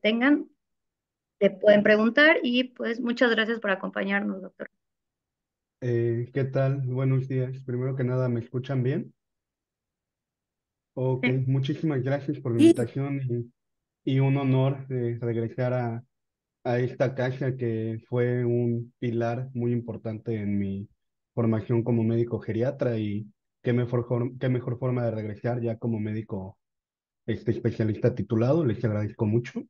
tengan, le pueden preguntar y pues muchas gracias por acompañarnos, doctor. ¿Qué tal? Buenos días. Primero que nada, ¿me escuchan bien? Ok, Sí. muchísimas gracias por la Sí. invitación y un honor regresar a esta casa que fue un pilar muy importante en mi formación como médico geriatra y qué mejor forma de regresar ya como médico especialista titulado. Les agradezco mucho.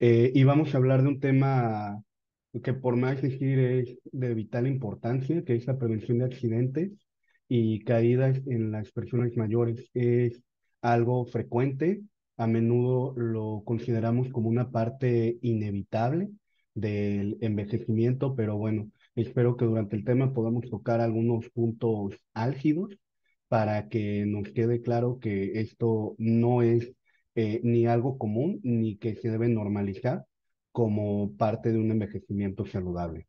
Y vamos a hablar de un tema que por más decir es de vital importancia, que es la prevención de accidentes y caídas en las personas mayores. Es algo frecuente, a menudo lo consideramos como una parte inevitable del envejecimiento, pero bueno, espero que durante el tema podamos tocar algunos puntos álgidos para que nos quede claro que esto no es ni algo común ni que se debe normalizar como parte de un envejecimiento saludable.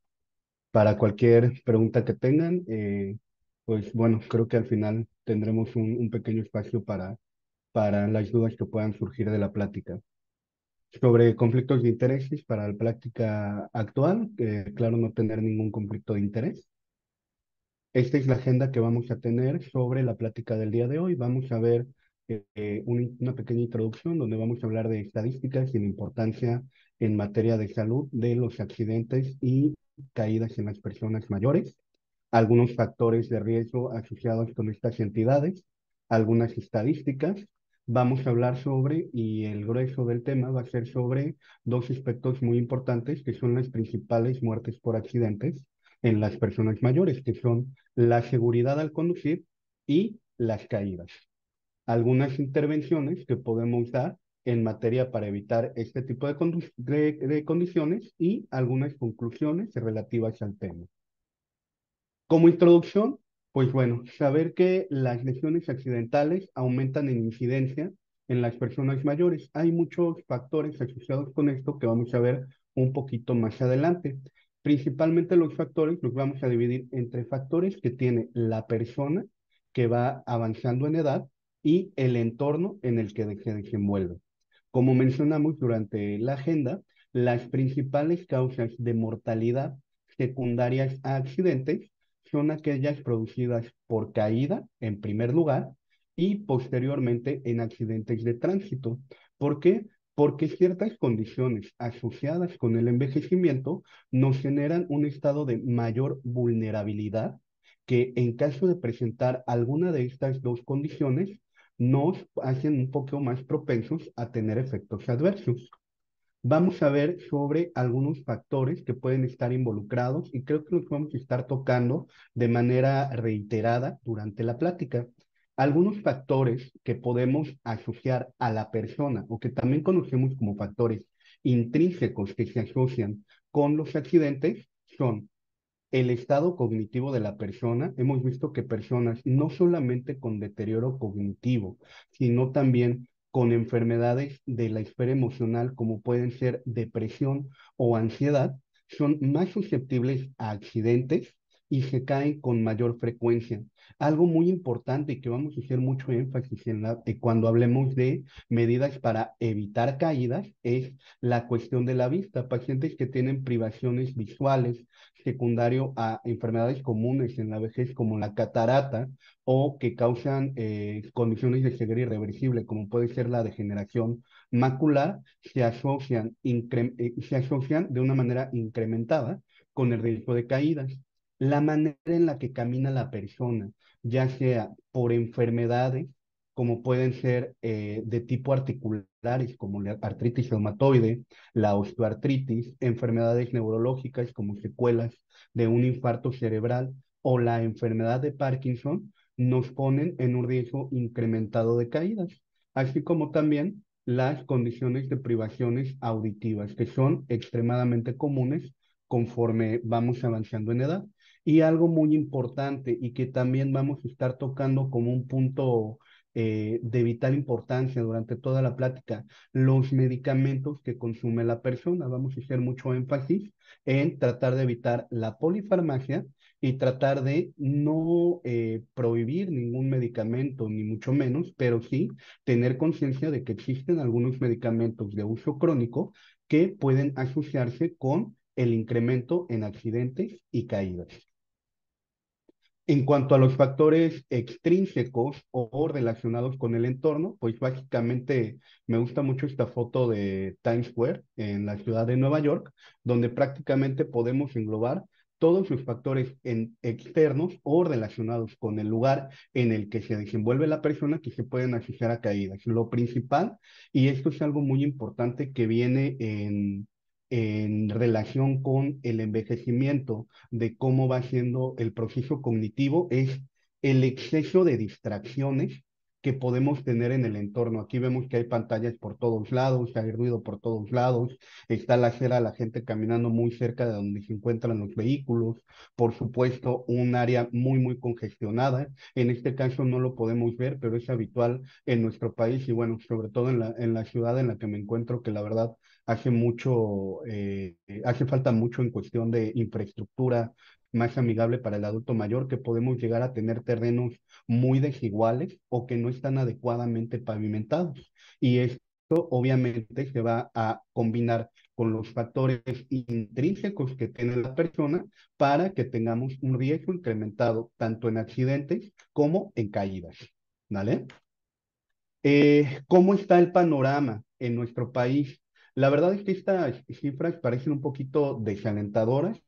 Para cualquier pregunta que tengan, pues bueno, creo que al final tendremos un pequeño espacio para las dudas que puedan surgir de la plática. Sobre conflictos de intereses para la práctica actual, claro, no tener ningún conflicto de interés. Esta es la agenda que vamos a tener sobre la plática del día de hoy. Vamos a ver una pequeña introducción donde vamos a hablar de estadísticas y la importancia en materia de salud de los accidentes y caídas en las personas mayores, algunos factores de riesgo asociados con estas entidades, algunas estadísticas. Vamos a hablar sobre, y el grueso del tema va a ser sobre dos aspectos muy importantes que son las principales muertes por accidentes en las personas mayores, que son la seguridad al conducir y las caídas. Algunas intervenciones que podemos dar en materia para evitar este tipo de condiciones y algunas conclusiones relativas al tema. Como introducción, pues bueno, saber que las lesiones accidentales aumentan en incidencia en las personas mayores. Hay muchos factores asociados con esto que vamos a ver un poquito más adelante. Principalmente los factores los vamos a dividir entre factores que tiene la persona que va avanzando en edad y el entorno en el que se desenvuelve. Como mencionamos durante la agenda, las principales causas de mortalidad secundarias a accidentes son aquellas producidas por caída, en primer lugar, y posteriormente en accidentes de tránsito. ¿Por qué? Porque ciertas condiciones asociadas con el envejecimiento nos generan un estado de mayor vulnerabilidad que en caso de presentar alguna de estas dos condiciones nos hacen un poco más propensos a tener efectos adversos. Vamos a ver sobre algunos factores que pueden estar involucrados y creo que los vamos a estar tocando de manera reiterada durante la plática. Algunos factores que podemos asociar a la persona o que también conocemos como factores intrínsecos que se asocian con los accidentes son el estado cognitivo de la persona. Hemos visto que personas no solamente con deterioro cognitivo, sino también con enfermedades de la esfera emocional, como pueden ser depresión o ansiedad, son más susceptibles a accidentes y se caen con mayor frecuencia. Algo muy importante y que vamos a hacer mucho énfasis cuando hablemos de medidas para evitar caídas es la cuestión de la vista. Pacientes que tienen privaciones visuales, secundario a enfermedades comunes en la vejez como la catarata o que causan condiciones de ceguera irreversible como puede ser la degeneración macular, se asocian de una manera incrementada con el riesgo de caídas. La manera en la que camina la persona, ya sea por enfermedades como pueden ser de tipo articulares, como la artritis reumatoide, la osteoartritis, enfermedades neurológicas como secuelas de un infarto cerebral o la enfermedad de Parkinson, nos ponen en un riesgo incrementado de caídas, así como también las condiciones de privaciones auditivas, que son extremadamente comunes conforme vamos avanzando en edad. Y algo muy importante y que también vamos a estar tocando como un punto de vital importancia durante toda la plática, los medicamentos que consume la persona. Vamos a hacer mucho énfasis en tratar de evitar la polifarmacia y tratar de no prohibir ningún medicamento, ni mucho menos, pero sí tener conciencia de que existen algunos medicamentos de uso crónico que pueden asociarse con el incremento en accidentes y caídas. En cuanto a los factores extrínsecos o relacionados con el entorno, pues básicamente me gusta mucho esta foto de Times Square en la ciudad de Nueva York, donde prácticamente podemos englobar todos los factores externos o relacionados con el lugar en el que se desenvuelve la persona que se pueden asociar a caídas. Lo principal, y esto es algo muy importante que viene en relación con el envejecimiento, de cómo va siendo el proceso cognitivo, es el exceso de distracciones que podemos tener en el entorno. Aquí vemos que hay pantallas por todos lados, hay ruido por todos lados, está la acera, la gente caminando muy cerca de donde se encuentran los vehículos, por supuesto, un área muy, muy congestionada. En este caso no lo podemos ver, pero es habitual en nuestro país y bueno, sobre todo en la ciudad en la que me encuentro, que la verdad hace mucho, hace falta mucho en cuestión de infraestructura más amigable para el adulto mayor, que podemos llegar a tener terrenos muy desiguales o que no están adecuadamente pavimentados. Y esto obviamente se va a combinar con los factores intrínsecos que tiene la persona para que tengamos un riesgo incrementado tanto en accidentes como en caídas. ¿Vale? ¿Cómo está el panorama en nuestro país? La verdad es que estas cifras parecen un poquito desalentadoras.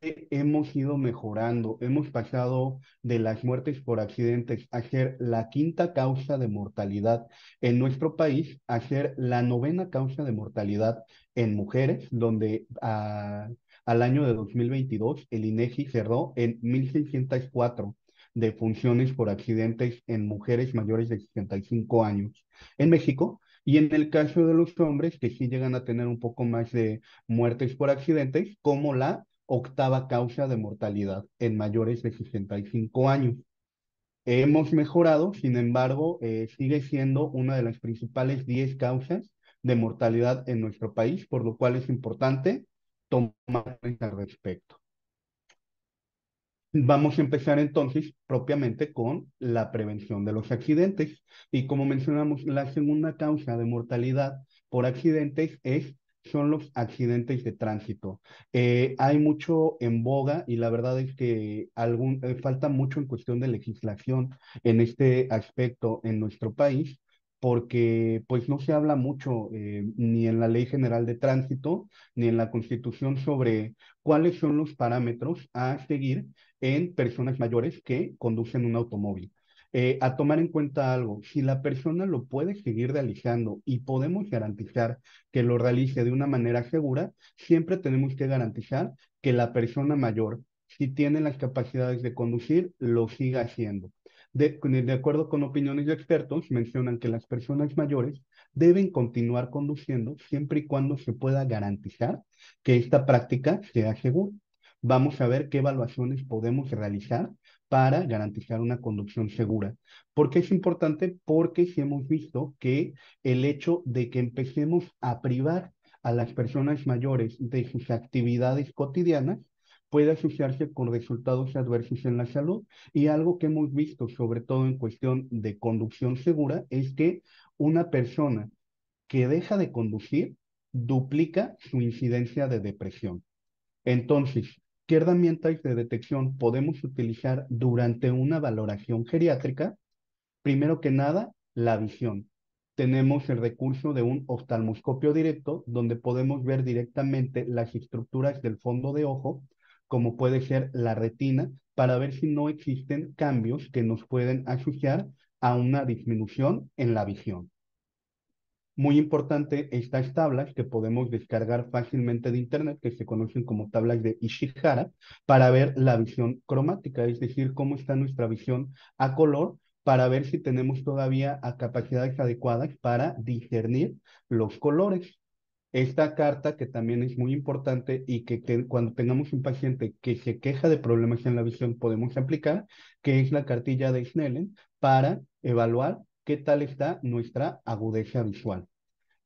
Hemos ido mejorando, hemos pasado de las muertes por accidentes a ser la quinta causa de mortalidad en nuestro país, a ser la novena causa de mortalidad en mujeres, donde al año de 2022 el INEGI cerró en 1.604 defunciones por accidentes en mujeres mayores de 65 años en México. Y en el caso de los hombres, que sí llegan a tener un poco más de muertes por accidentes, como la octava causa de mortalidad en mayores de 65 años. Hemos mejorado, sin embargo, sigue siendo una de las principales 10 causas de mortalidad en nuestro país, por lo cual es importante tomar al respecto. Vamos a empezar entonces propiamente con la prevención de los accidentes. Y como mencionamos, la segunda causa de mortalidad por accidentes son los accidentes de tránsito. Hay mucho en boga y la verdad es que falta mucho en cuestión de legislación en este aspecto en nuestro país, porque pues no se habla mucho ni en la Ley General de Tránsito ni en la Constitución sobre cuáles son los parámetros a seguir en personas mayores que conducen un automóvil. A tomar en cuenta algo, si la persona lo puede seguir realizando y podemos garantizar que lo realice de una manera segura, siempre tenemos que garantizar que la persona mayor, si tiene las capacidades de conducir, lo siga haciendo. De acuerdo con opiniones de expertos, mencionan que las personas mayores deben continuar conduciendo siempre y cuando se pueda garantizar que esta práctica sea segura. Vamos a ver qué evaluaciones podemos realizar para garantizar una conducción segura. ¿Por qué es importante? Porque si hemos visto que el hecho de que empecemos a privar a las personas mayores de sus actividades cotidianas puede asociarse con resultados adversos en la salud. Y algo que hemos visto, sobre todo en cuestión de conducción segura, es que una persona que deja de conducir duplica su incidencia de depresión. Entonces, ¿qué herramientas de detección podemos utilizar durante una valoración geriátrica? Primero que nada, la visión. Tenemos el recurso de un oftalmoscopio directo, donde podemos ver directamente las estructuras del fondo de ojo, como puede ser la retina, para ver si no existen cambios que nos pueden asociar a una disminución en la visión. Muy importante estas tablas que podemos descargar fácilmente de internet, que se conocen como tablas de Ishihara, para ver la visión cromática, es decir, cómo está nuestra visión a color, para ver si tenemos todavía capacidades adecuadas para discernir los colores. Esta carta, que también es muy importante y que cuando tengamos un paciente que se queja de problemas en la visión podemos aplicar, que es la cartilla de Snellen, para evaluar qué tal está nuestra agudeza visual.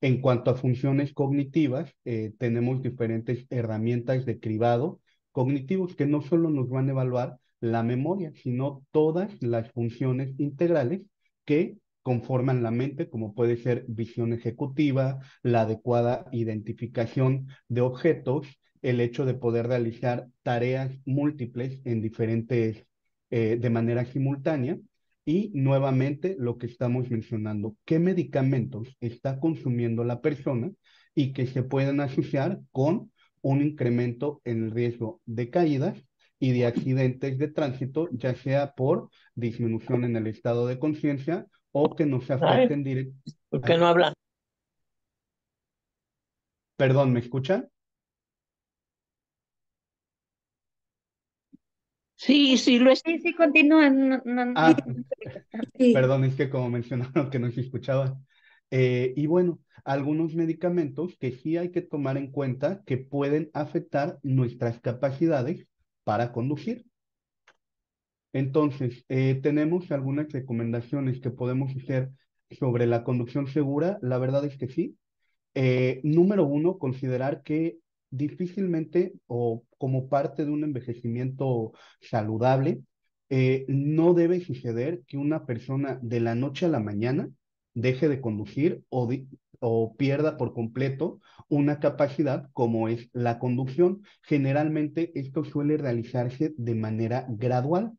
En cuanto a funciones cognitivas, tenemos diferentes herramientas de cribado cognitivos que no solo nos van a evaluar la memoria, sino todas las funciones integrales que conforman la mente, como puede ser visión ejecutiva, la adecuada identificación de objetos, el hecho de poder realizar tareas múltiples en diferentes, de manera simultánea. Y nuevamente lo que estamos mencionando, qué medicamentos está consumiendo la persona y que se pueden asociar con un incremento en el riesgo de caídas y de accidentes de tránsito, ya sea por disminución en el estado de conciencia o que nos ¿Sabes? afecten directamente. ¿Por qué no hablan? Perdón, ¿me escuchan? Sí, sí, lo es. Sí, sí, continúan. No, no, no, Ah, no te preocupes. Sí. perdón, es que como mencionaron que no se escuchaba. Y bueno, algunos medicamentos que sí hay que tomar en cuenta que pueden afectar nuestras capacidades para conducir. Entonces, tenemos algunas recomendaciones que podemos hacer sobre la conducción segura. La verdad es que sí. Número uno, considerar que difícilmente o como parte de un envejecimiento saludable, no debe suceder que una persona de la noche a la mañana deje de conducir o pierda por completo una capacidad como es la conducción. Generalmente esto suele realizarse de manera gradual.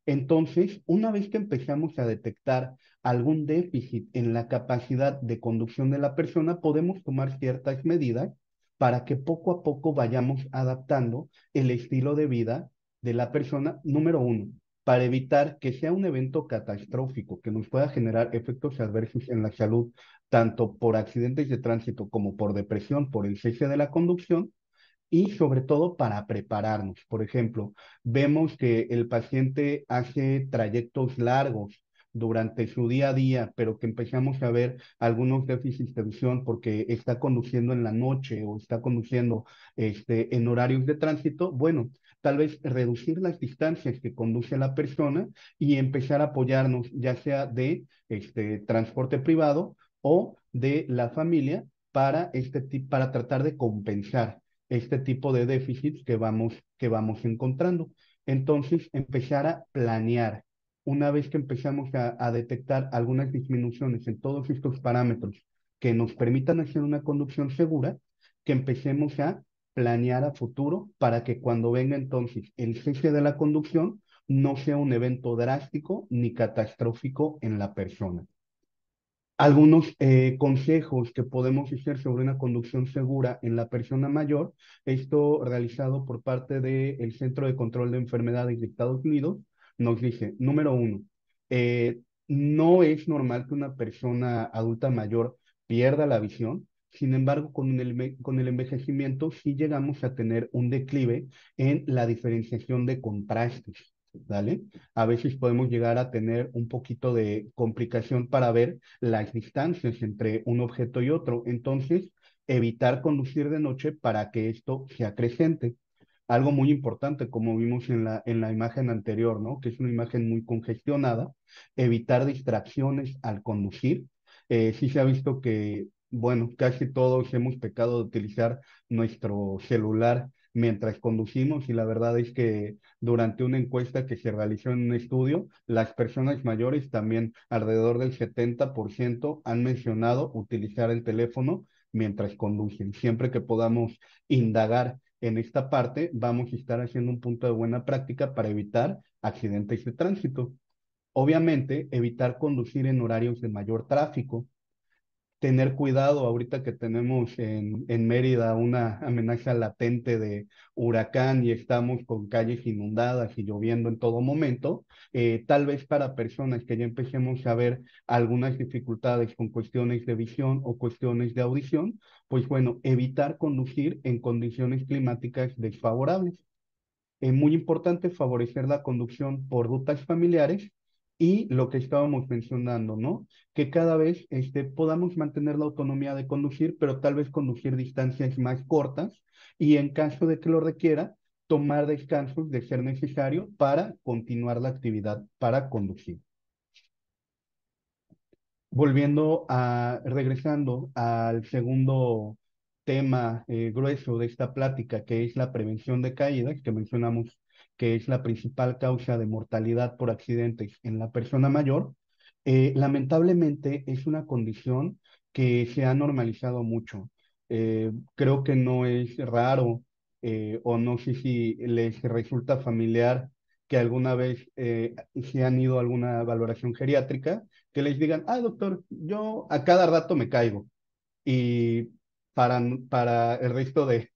Entonces, una vez que empezamos a detectar algún déficit en la capacidad de conducción de la persona, podemos tomar ciertas medidas para que poco a poco vayamos adaptando el estilo de vida de la persona, número uno, para evitar que sea un evento catastrófico que nos pueda generar efectos adversos en la salud, tanto por accidentes de tránsito como por depresión, por el cese de la conducción y sobre todo para prepararnos. Por ejemplo, vemos que el paciente hace trayectos largos durante su día a día, pero que empezamos a ver algunos déficits de visión porque está conduciendo en la noche o está conduciendo en horarios de tránsito. Bueno, tal vez reducir las distancias que conduce la persona y empezar a apoyarnos ya sea de transporte privado o de la familia para, para tratar de compensar este tipo de déficits que vamos encontrando. Entonces, empezar a planear. Una vez que empezamos a detectar algunas disminuciones en todos estos parámetros que nos permitan hacer una conducción segura, que empecemos a planear a futuro para que cuando venga entonces el cese de la conducción no sea un evento drástico ni catastrófico en la persona. Algunos consejos que podemos hacer sobre una conducción segura en la persona mayor, esto realizado por parte del Centro de Control de Enfermedades de Estados Unidos, nos dice, número uno, eh, no es normal que una persona adulta mayor pierda la visión. Sin embargo, con el envejecimiento sí llegamos a tener un declive en la diferenciación de contrastes, ¿vale? A veces podemos llegar a tener un poquito de complicación para ver las distancias entre un objeto y otro. Entonces, evitar conducir de noche para que esto se acrecente. Algo muy importante, como vimos en la imagen anterior, ¿no? Que es una imagen muy congestionada, evitar distracciones al conducir. Sí se ha visto que, bueno, casi todos hemos pecado de utilizar nuestro celular mientras conducimos y la verdad es que durante una encuesta que se realizó en un estudio, las personas mayores también, alrededor del 70%, han mencionado utilizar el teléfono mientras conducen. Siempre que podamos indagar en esta parte, vamos a estar haciendo un punto de buena práctica para evitar accidentes de tránsito. Obviamente, evitar conducir en horarios de mayor tráfico, tener cuidado ahorita que tenemos en Mérida una amenaza latente de huracán y estamos con calles inundadas y lloviendo en todo momento, tal vez para personas que ya empecemos a ver algunas dificultades con cuestiones de visión o cuestiones de audición, pues bueno, evitar conducir en condiciones climáticas desfavorables. Es muy importante favorecer la conducción por rutas familiares y lo que estábamos mencionando, ¿no? Que cada vez podamos mantener la autonomía de conducir, pero tal vez conducir distancias más cortas y en caso de que lo requiera, tomar descansos de ser necesario para continuar la actividad para conducir. Regresando al segundo tema grueso de esta plática, que es la prevención de caídas, que mencionamos que es la principal causa de mortalidad por accidentes en la persona mayor, lamentablemente es una condición que se ha normalizado mucho. Creo que no es raro, o no sé si les resulta familiar que alguna vez se han ido a alguna valoración geriátrica que les digan, ah, doctor, yo a cada rato me caigo. Y para el resto de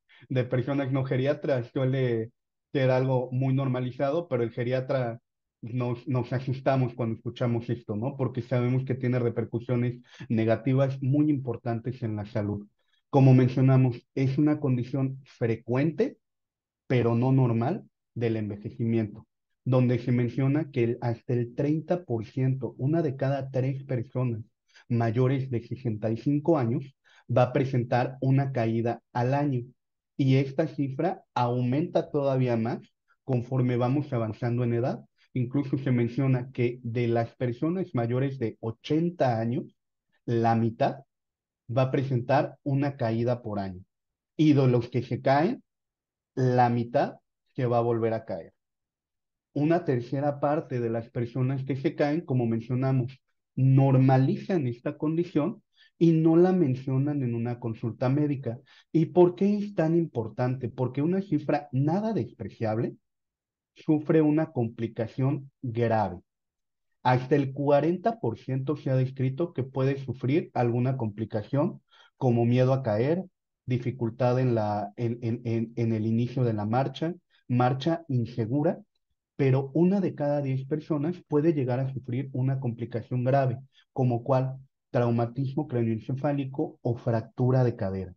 personas no geriatras suele ser algo muy normalizado, pero el geriatra nos asustamos cuando escuchamos esto, ¿no? Porque sabemos que tiene repercusiones negativas muy importantes en la salud. Como mencionamos, es una condición frecuente pero no normal, del envejecimiento, donde se menciona que hasta el 30%, una de cada tres personas mayores de 65 años, va a presentar una caída al año. Y esta cifra aumenta todavía más conforme vamos avanzando en edad. Incluso se menciona que de las personas mayores de 80 años, la mitad va a presentar una caída por año. Y de los que se caen, la mitad se va a volver a caer. Una tercera parte de las personas que se caen, como mencionamos, normalizan esta condición y no la mencionan en una consulta médica. ¿Y por qué es tan importante? Porque una cifra nada despreciable sufre una complicación grave. Hasta el 40% se ha descrito que puede sufrir alguna complicación como miedo a caer, dificultad en el inicio de la marcha, marcha insegura, pero una de cada 10 personas puede llegar a sufrir una complicación grave, como cual traumatismo craneoencefálico o fractura de cadera.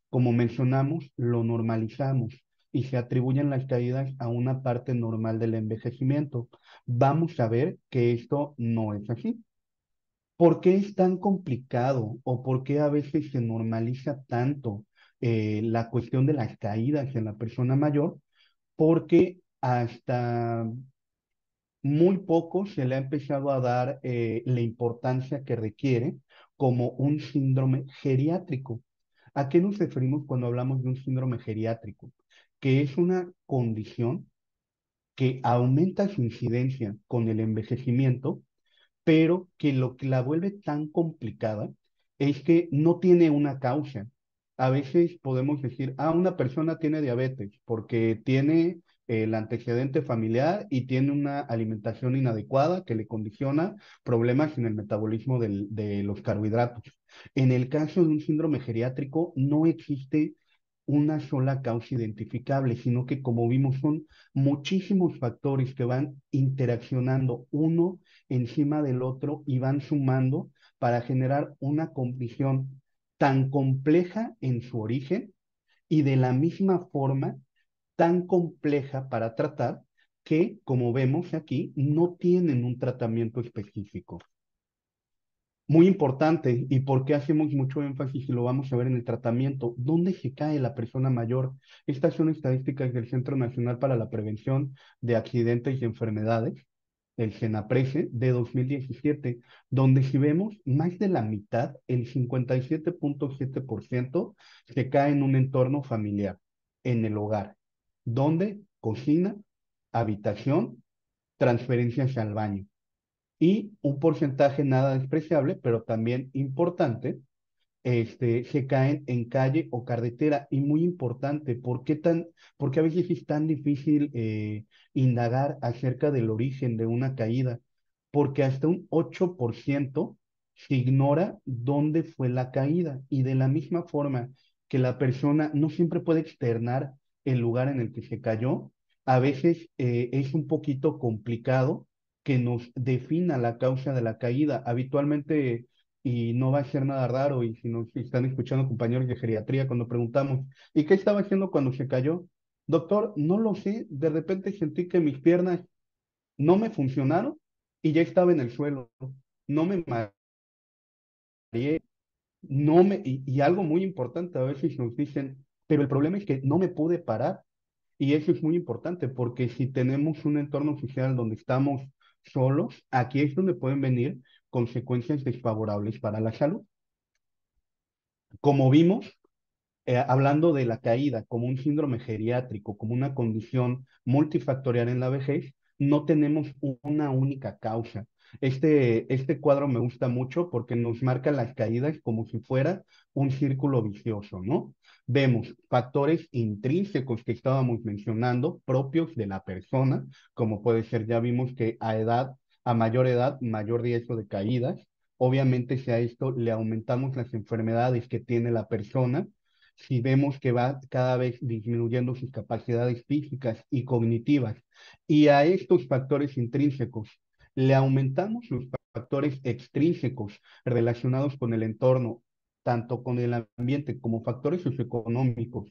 Como mencionamos, lo normalizamos y se atribuyen las caídas a una parte normal del envejecimiento. Vamos a ver que esto no es así. ¿Por qué es tan complicado o por qué a veces se normaliza tanto la cuestión de las caídas en la persona mayor? Porque hasta muy poco se le ha empezado a dar la importancia que requiere como un síndrome geriátrico. ¿A qué nos referimos cuando hablamos de un síndrome geriátrico? Que es una condición que aumenta su incidencia con el envejecimiento, pero que lo que la vuelve tan complicada es que no tiene una causa. A veces podemos decir, ah, una persona tiene diabetes porque tiene el antecedente familiar y tiene una alimentación inadecuada que le condiciona problemas en el metabolismo de los carbohidratos. En el caso de un síndrome geriátrico no existe una sola causa identificable, sino que como vimos son muchísimos factores que van interaccionando uno encima del otro y van sumando para generar una condición tan compleja en su origen y de la misma forma tan compleja para tratar que, como vemos aquí, no tienen un tratamiento específico. Muy importante, y por qué hacemos mucho énfasis y lo vamos a ver en el tratamiento, ¿dónde se cae la persona mayor? Estas son estadísticas del Centro Nacional para la Prevención de Accidentes y Enfermedades, el CENAPRESE, de 2017, donde si vemos, más de la mitad, el 57.7%, se cae en un entorno familiar, en el hogar, donde cocina, habitación, transferencias al baño y un porcentaje nada despreciable, pero también importante, se caen en calle o carretera. Y muy importante, por qué a veces es tan difícil indagar acerca del origen de una caída? Porque hasta un 8% se ignora dónde fue la caída. Y de la misma forma que la persona no siempre puede externar el lugar en el que se cayó, a veces es un poquito complicado que nos defina la causa de la caída. Habitualmente y no va a ser nada raro. Y si nos están escuchando compañeros de geriatría, cuando preguntamos, ¿y qué estaba haciendo cuando se cayó? Doctor, no lo sé, de repente sentí que mis piernas no me funcionaron y ya estaba en el suelo. No me mareé, y algo muy importante, a veces nos dicen, pero el problema es que no me pude parar. Y eso es muy importante porque si tenemos un entorno social donde estamos solos, aquí es donde pueden venir consecuencias desfavorables para la salud. Como vimos, hablando de la caída como un síndrome geriátrico, como una condición multifactorial en la vejez, no tenemos una única causa. Este cuadro me gusta mucho porque nos marca las caídas como si fuera un círculo vicioso, ¿no? Vemos factores intrínsecos que estábamos mencionando, propios de la persona, como puede ser, ya vimos que a mayor edad, mayor riesgo de caídas. Obviamente, si a esto le aumentamos las enfermedades que tiene la persona, si vemos que va cada vez disminuyendo sus capacidades físicas y cognitivas, y a estos factores intrínsecos le aumentamos los factores extrínsecos relacionados con el entorno, tanto con el ambiente como factores socioeconómicos,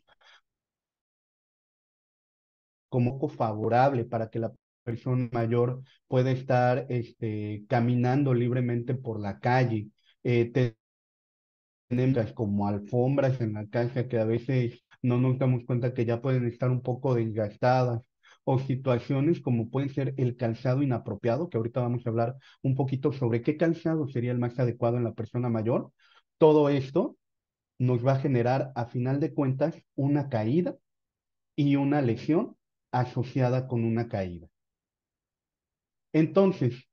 como poco favorable para que la persona mayor pueda estar caminando libremente por la calle. Tenemos como alfombras en la casa que a veces no nos damos cuenta que ya pueden estar un poco desgastadas, o situaciones como pueden ser el calzado inapropiado, que ahorita vamos a hablar un poquito sobre qué calzado sería el más adecuado en la persona mayor. Todo esto nos va a generar, a final de cuentas, una caída y una lesión asociada con una caída. Entonces,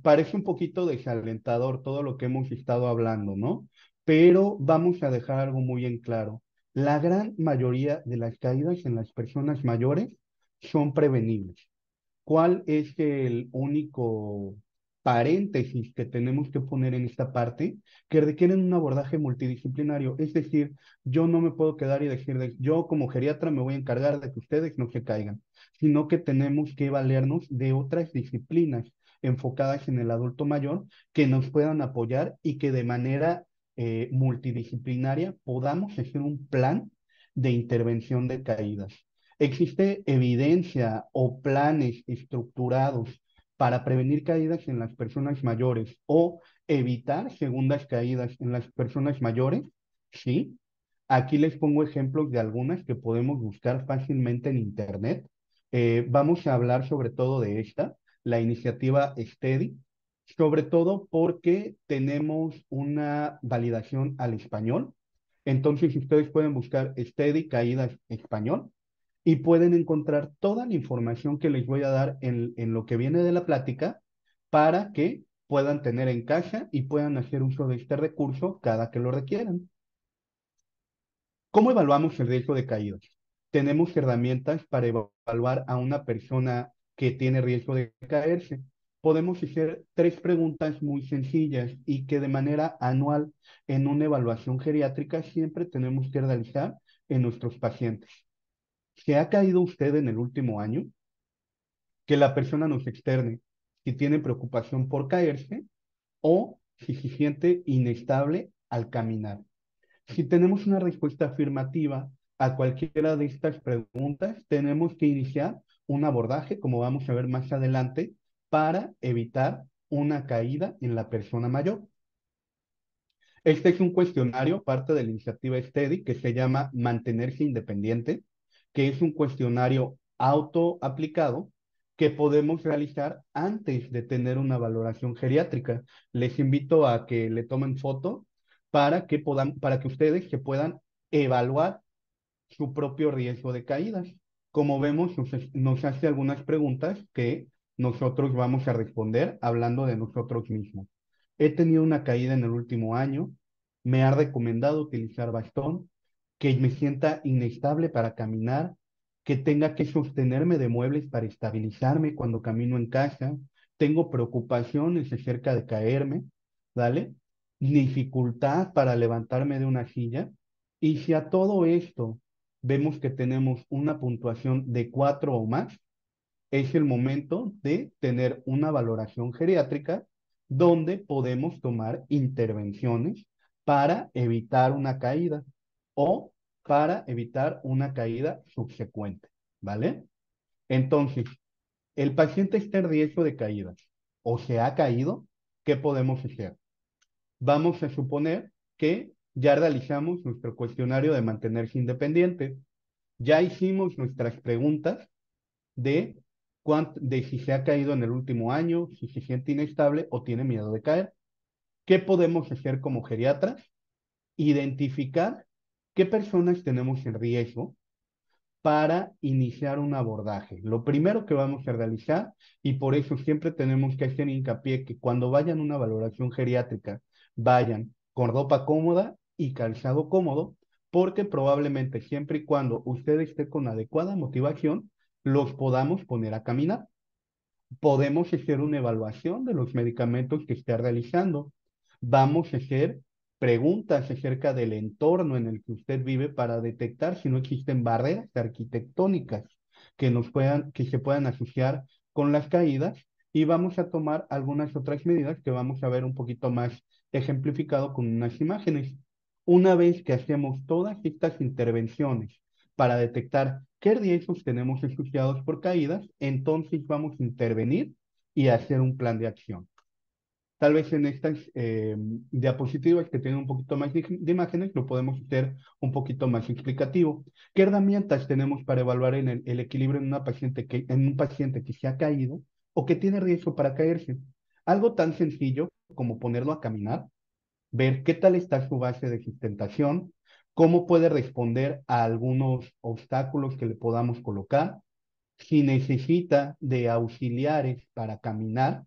parece un poquito desalentador todo lo que hemos estado hablando, ¿no? Pero vamos a dejar algo muy en claro. La gran mayoría de las caídas en las personas mayores son prevenibles. ¿Cuál es el único paréntesis que tenemos que poner en esta parte? Que requieren un abordaje multidisciplinario. Es decir, yo no me puedo quedar y decirles, yo como geriatra me voy a encargar de que ustedes no se caigan, sino que tenemos que valernos de otras disciplinas enfocadas en el adulto mayor que nos puedan apoyar y que de manera multidisciplinaria podamos hacer un plan de intervención de caídas. ¿Existe evidencia o planes estructurados para prevenir caídas en las personas mayores o evitar segundas caídas en las personas mayores? Sí. Aquí les pongo ejemplos de algunas que podemos buscar fácilmente en Internet. Vamos a hablar sobre todo de esta, la iniciativa STEADY, sobre todo porque tenemos una validación al español. Entonces, ustedes pueden buscar STEADY Caídas Español y pueden encontrar toda la información que les voy a dar en lo que viene de la plática para que puedan tener en casa y puedan hacer uso de este recurso cada que lo requieran. ¿Cómo evaluamos el riesgo de caídas? Tenemos herramientas para evaluar a una persona que tiene riesgo de caerse. Podemos hacer tres preguntas muy sencillas y que de manera anual en una evaluación geriátrica siempre tenemos que realizar en nuestros pacientes. ¿Se ha caído usted en el último año? Que la persona nos externe si tiene preocupación por caerse o si se siente inestable al caminar. Si tenemos una respuesta afirmativa a cualquiera de estas preguntas, tenemos que iniciar un abordaje, como vamos a ver más adelante, para evitar una caída en la persona mayor. Este es un cuestionario, parte de la iniciativa STEADY, que se llama Mantenerse Independiente, que es un cuestionario autoaplicado que podemos realizar antes de tener una valoración geriátrica. Les invito a que le tomen foto para que ustedes se puedan evaluar su propio riesgo de caídas. Como vemos, nos hace algunas preguntas que nosotros vamos a responder hablando de nosotros mismos. He tenido una caída en el último año, me ha recomendado utilizar bastón, que me sienta inestable para caminar, que tenga que sostenerme de muebles para estabilizarme cuando camino en casa, tengo preocupaciones acerca de caerme, ¿vale? Dificultad para levantarme de una silla. Y si a todo esto vemos que tenemos una puntuación de 4 o más, es el momento de tener una valoración geriátrica donde podemos tomar intervenciones para evitar una caída o para evitar una caída subsecuente, ¿vale? Entonces, el paciente está en riesgo de caídas o se ha caído, ¿qué podemos hacer? Vamos a suponer que ya realizamos nuestro cuestionario de mantenerse independiente, ya hicimos nuestras preguntas de de si se ha caído en el último año, si se siente inestable o tiene miedo de caer. ¿Qué podemos hacer como geriatras? Identificar qué personas tenemos en riesgo para iniciar un abordaje. Lo primero que vamos a realizar, y por eso siempre tenemos que hacer hincapié que cuando vayan a una valoración geriátrica, vayan con ropa cómoda y calzado cómodo, porque probablemente siempre y cuando usted esté con adecuada motivación, los podamos poner a caminar. Podemos hacer una evaluación de los medicamentos que esté realizando. Vamos a hacer preguntas acerca del entorno en el que usted vive para detectar si no existen barreras arquitectónicas que se puedan asociar con las caídas, y vamos a tomar algunas otras medidas que vamos a ver un poquito más ejemplificado con unas imágenes. Una vez que hacemos todas estas intervenciones para detectar qué riesgos tenemos asociados por caídas, entonces vamos a intervenir y hacer un plan de acción. Tal vez en estas diapositivas que tienen un poquito más de imágenes lo podemos hacer un poquito más explicativo. ¿Qué herramientas tenemos para evaluar el equilibrio en un paciente que se ha caído o que tiene riesgo para caerse? Algo tan sencillo como ponerlo a caminar, ver qué tal está su base de sustentación, cómo puede responder a algunos obstáculos que le podamos colocar, si necesita de auxiliares para caminar,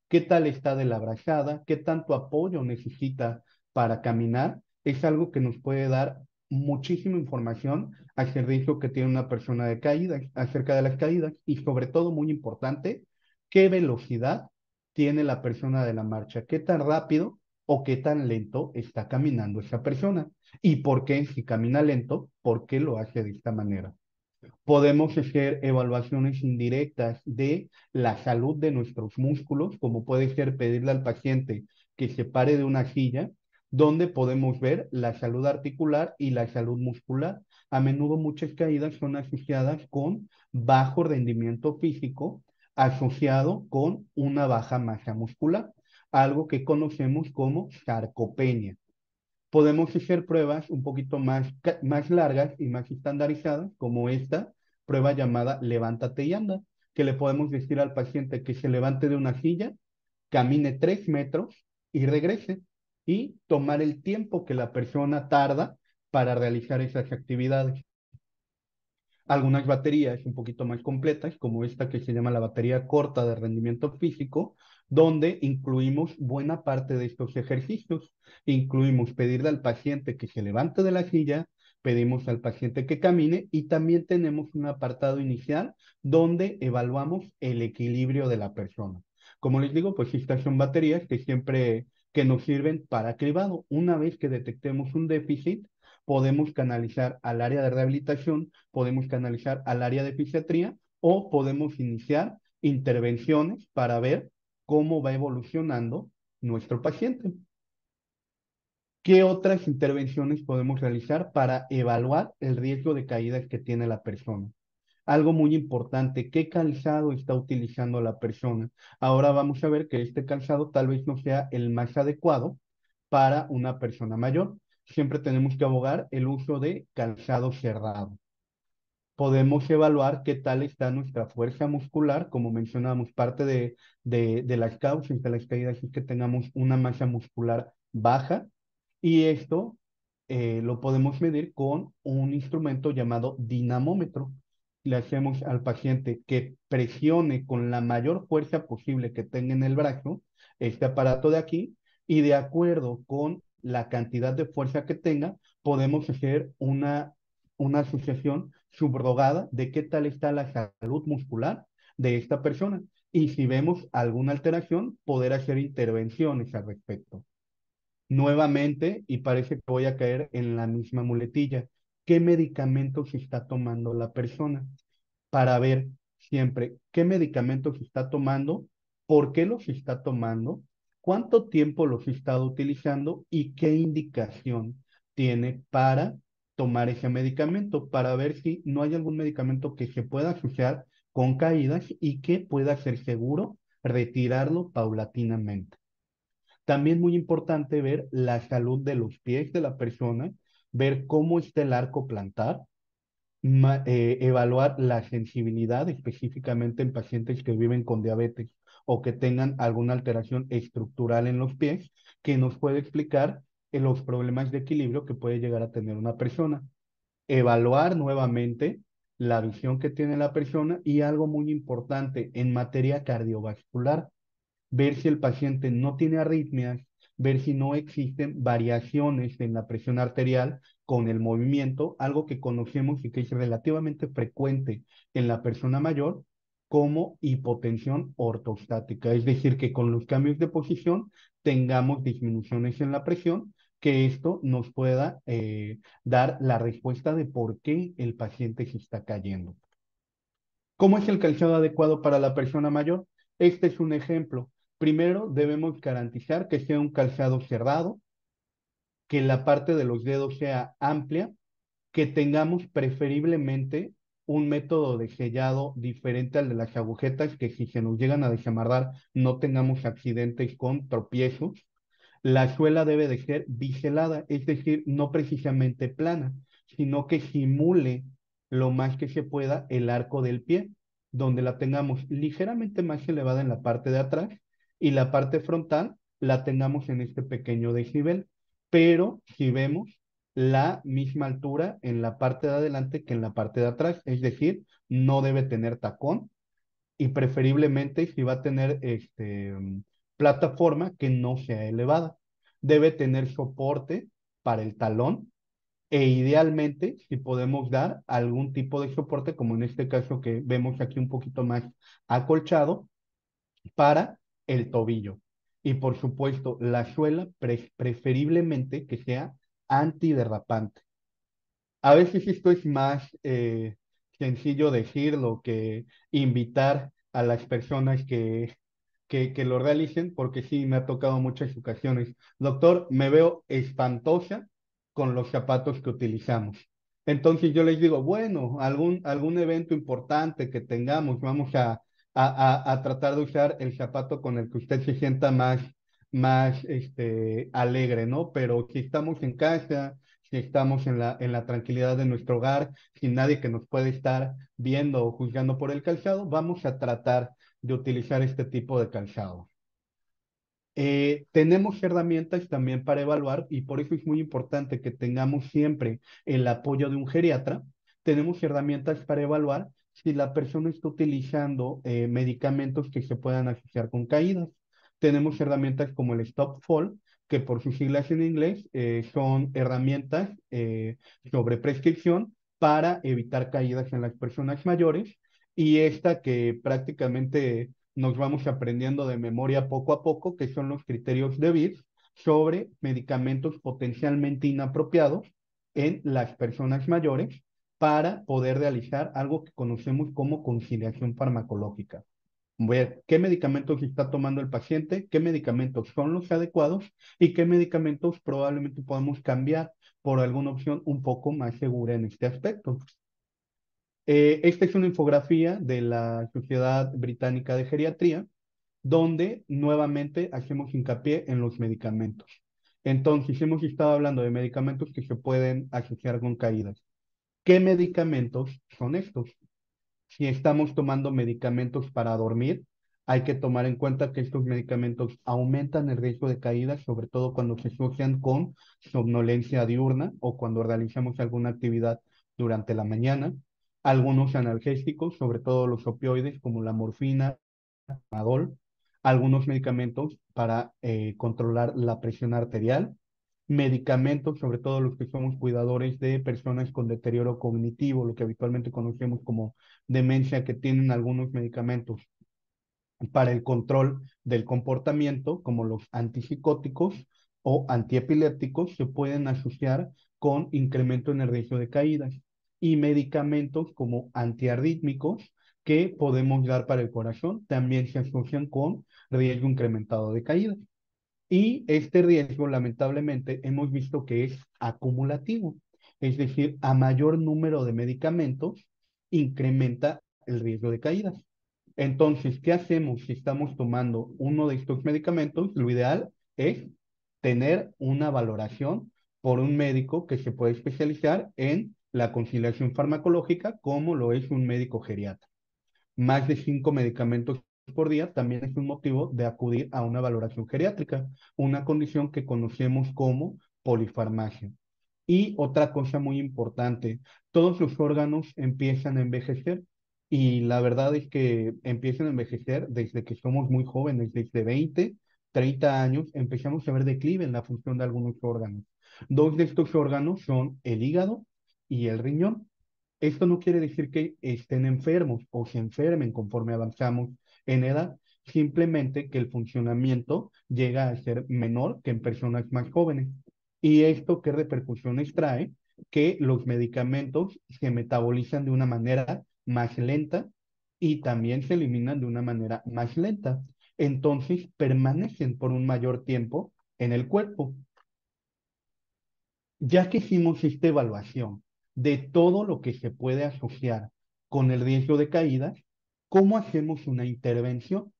qué tal está de la brazada, qué tanto apoyo necesita para caminar. Es algo que nos puede dar muchísima información al riesgo que tiene una persona de caída, acerca de las caídas, y sobre todo, muy importante, qué velocidad tiene la persona de la marcha, qué tan rápido o qué tan lento está caminando esa persona, y por qué, si camina lento, por qué lo hace de esta manera. Podemos hacer evaluaciones indirectas de la salud de nuestros músculos, como puede ser pedirle al paciente que se pare de una silla, donde podemos ver la salud articular y la salud muscular. A menudo muchas caídas son asociadas con bajo rendimiento físico, asociado con una baja masa muscular, algo que conocemos como sarcopenia. Podemos hacer pruebas un poquito más largas y más estandarizadas, como esta prueba llamada levántate y anda, que le podemos decir al paciente que se levante de una silla, camine 3 metros y regrese, y tomar el tiempo que la persona tarda para realizar esas actividades. Algunas baterías un poquito más completas, como esta que se llama la batería corta de rendimiento físico, donde incluimos buena parte de estos ejercicios. Incluimos pedirle al paciente que se levante de la silla, pedimos al paciente que camine, y también tenemos un apartado inicial donde evaluamos el equilibrio de la persona. Como les digo, pues estas son baterías que nos sirven para cribado. Una vez que detectemos un déficit, podemos canalizar al área de rehabilitación, podemos canalizar al área de fisiatría, o podemos iniciar intervenciones para ver cómo va evolucionando nuestro paciente. ¿Qué otras intervenciones podemos realizar para evaluar el riesgo de caídas que tiene la persona? Algo muy importante, ¿qué calzado está utilizando la persona? Ahora vamos a ver que este calzado tal vez no sea el más adecuado para una persona mayor. Siempre tenemos que abogar el uso de calzado cerrado. Podemos evaluar qué tal está nuestra fuerza muscular, como mencionamos, parte de las causas de las caídas es que tengamos una masa muscular baja, y esto lo podemos medir con un instrumento llamado dinamómetro. Le hacemos al paciente que presione con la mayor fuerza posible que tenga en el brazo este aparato de aquí, y de acuerdo con la cantidad de fuerza que tenga, podemos hacer una asociación subrogada de qué tal está la salud muscular de esta persona, y si vemos alguna alteración, poder hacer intervenciones al respecto. Nuevamente, y parece que voy a caer en la misma muletilla, ¿qué medicamentos está tomando la persona? Para ver siempre qué medicamentos está tomando, por qué los está tomando, cuánto tiempo los ha estado utilizando y qué indicación tiene para tomar ese medicamento, para ver si no hay algún medicamento que se pueda asociar con caídas y que pueda ser seguro retirarlo paulatinamente. También muy importante ver la salud de los pies de la persona, ver cómo está el arco plantar, evaluar la sensibilidad específicamente en pacientes que viven con diabetes o que tengan alguna alteración estructural en los pies que nos puede explicar los problemas de equilibrio que puede llegar a tener una persona. Evaluar nuevamente la visión que tiene la persona y algo muy importante en materia cardiovascular, ver si el paciente no tiene arritmias, ver si no existen variaciones en la presión arterial con el movimiento, algo que conocemos y que es relativamente frecuente en la persona mayor como hipotensión ortostática, es decir, que con los cambios de posición tengamos disminuciones en la presión, que esto nos pueda dar la respuesta de por qué el paciente se está cayendo. ¿Cómo es el calzado adecuado para la persona mayor? Este es un ejemplo. Primero, debemos garantizar que sea un calzado cerrado, que la parte de los dedos sea amplia, que tengamos preferiblemente un método de sellado diferente al de las agujetas, que si se nos llegan a desamarrar no tengamos accidentes con tropiezos. La suela debe de ser biselada, es decir, no precisamente plana, sino que simule lo más que se pueda el arco del pie, donde la tengamos ligeramente más elevada en la parte de atrás y la parte frontal la tengamos en este pequeño desnivel. Pero si vemos la misma altura en la parte de adelante que en la parte de atrás, es decir, no debe tener tacón y preferiblemente si va a tener plataforma que no sea elevada. Debe tener soporte para el talón e idealmente si podemos dar algún tipo de soporte, como en este caso que vemos aquí un poquito más acolchado, para el tobillo. Y por supuesto, la suela preferiblemente que sea antiderrapante. A veces esto es más sencillo decirlo que invitar a las personas que lo realicen, porque sí me ha tocado muchas ocasiones. Doctor, me veo espantosa con los zapatos que utilizamos. Entonces yo les digo, bueno, algún evento importante que tengamos, vamos a tratar de usar el zapato con el que usted se sienta más alegre, ¿no? Pero si estamos en casa, si estamos en la tranquilidad de nuestro hogar, sin nadie que nos puede estar viendo o juzgando por el calzado, vamos a tratar de utilizar este tipo de calzado. Tenemos herramientas también para evaluar y por eso es muy importante que tengamos siempre el apoyo de un geriatra. Tenemos herramientas para evaluar si la persona está utilizando medicamentos que se puedan asociar con caídas. Tenemos herramientas como el Stop Fall, que por sus siglas en inglés son herramientas sobre prescripción para evitar caídas en las personas mayores y esta que prácticamente nos vamos aprendiendo de memoria poco a poco, que son los criterios de BIRS sobre medicamentos potencialmente inapropiados en las personas mayores para poder realizar algo que conocemos como conciliación farmacológica. Ver qué medicamentos está tomando el paciente, qué medicamentos son los adecuados y qué medicamentos probablemente podemos cambiar por alguna opción un poco más segura en este aspecto. Esta es una infografía de la Sociedad Británica de Geriatría, donde nuevamente hacemos hincapié en los medicamentos. Entonces, hemos estado hablando de medicamentos que se pueden asociar con caídas. ¿Qué medicamentos son estos? Si estamos tomando medicamentos para dormir, hay que tomar en cuenta que estos medicamentos aumentan el riesgo de caídas, sobre todo cuando se asocian con somnolencia diurna o cuando realizamos alguna actividad durante la mañana. Algunos analgésicos, sobre todo los opioides como la morfina, tramadol, algunos medicamentos para controlar la presión arterial, medicamentos, sobre todo los que somos cuidadores de personas con deterioro cognitivo, lo que habitualmente conocemos como demencia, que tienen algunos medicamentos para el control del comportamiento, como los antipsicóticos o antiepilépticos, se pueden asociar con incremento en el riesgo de caídas. Y medicamentos como antiarrítmicos que podemos dar para el corazón también se asocian con riesgo incrementado de caídas. Y este riesgo, lamentablemente, hemos visto que es acumulativo. Es decir, a mayor número de medicamentos, incrementa el riesgo de caídas. Entonces, ¿qué hacemos si estamos tomando uno de estos medicamentos? Lo ideal es tener una valoración por un médico que se puede especializar en la conciliación farmacológica como lo es un médico geriatra. Más de 5 medicamentos por día también es un motivo de acudir a una valoración geriátrica, una condición que conocemos como polifarmacia. Y otra cosa muy importante, todos los órganos empiezan a envejecer y la verdad es que empiezan a envejecer desde que somos muy jóvenes, desde 20, 30 años, empezamos a ver declive en la función de algunos órganos. Dos de estos órganos son el hígado y el riñón. Esto no quiere decir que estén enfermos o se enfermen conforme avanzamos en edad, simplemente que el funcionamiento llega a ser menor que en personas más jóvenes. ¿Y esto qué repercusiones trae? Que los medicamentos se metabolizan de una manera más lenta y también se eliminan de una manera más lenta. Entonces permanecen por un mayor tiempo en el cuerpo. Ya que hicimos esta evaluación de todo lo que se puede asociar con el riesgo de caídas, ¿cómo hacemos una intervención?